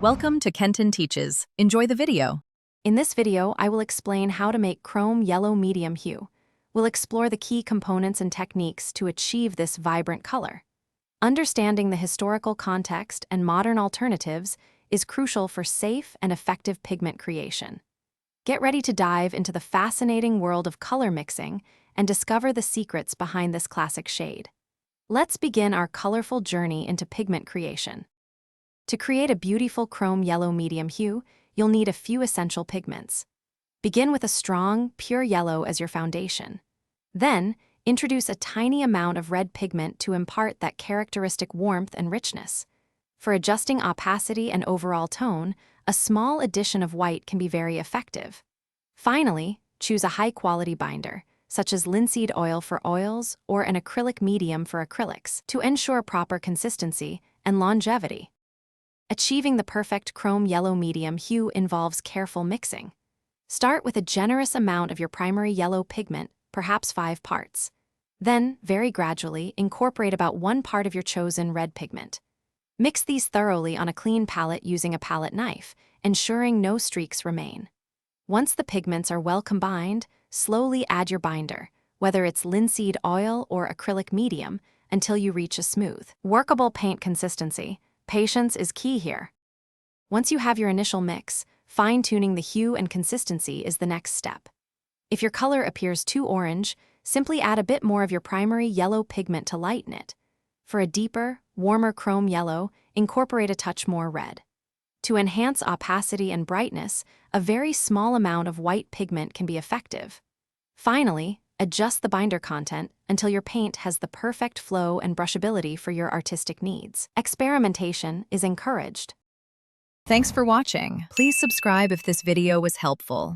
Welcome to Kenton Teaches. Enjoy the video. In this video, I will explain how to make chrome yellow medium hue. We'll explore the key components and techniques to achieve this vibrant color. Understanding the historical context and modern alternatives is crucial for safe and effective pigment creation. Get ready to dive into the fascinating world of color mixing and discover the secrets behind this classic shade. Let's begin our colorful journey into pigment creation. To create a beautiful chrome yellow medium hue, you'll need a few essential pigments. Begin with a strong, pure yellow as your foundation. Then, introduce a tiny amount of red pigment to impart that characteristic warmth and richness. For adjusting opacity and overall tone, a small addition of white can be very effective. Finally, choose a high-quality binder, such as linseed oil for oils or an acrylic medium for acrylics, to ensure proper consistency and longevity. Achieving the perfect chrome yellow medium hue involves careful mixing. Start with a generous amount of your primary yellow pigment, perhaps 5 parts. Then, very gradually, incorporate about 1 part of your chosen red pigment. Mix these thoroughly on a clean palette using a palette knife, ensuring no streaks remain. Once the pigments are well combined, slowly add your binder, whether it's linseed oil or acrylic medium, until you reach a smooth, workable paint consistency. Patience is key here. Once you have your initial mix, fine-tuning the hue and consistency is the next step. If your color appears too orange, simply add a bit more of your primary yellow pigment to lighten it. For a deeper, warmer chrome yellow, incorporate a touch more red. To enhance opacity and brightness, a very small amount of white pigment can be effective. Finally, adjust the binder content until your paint has the perfect flow and brushability for your artistic needs. Experimentation is encouraged. Thanks for watching. Please subscribe if this video was helpful.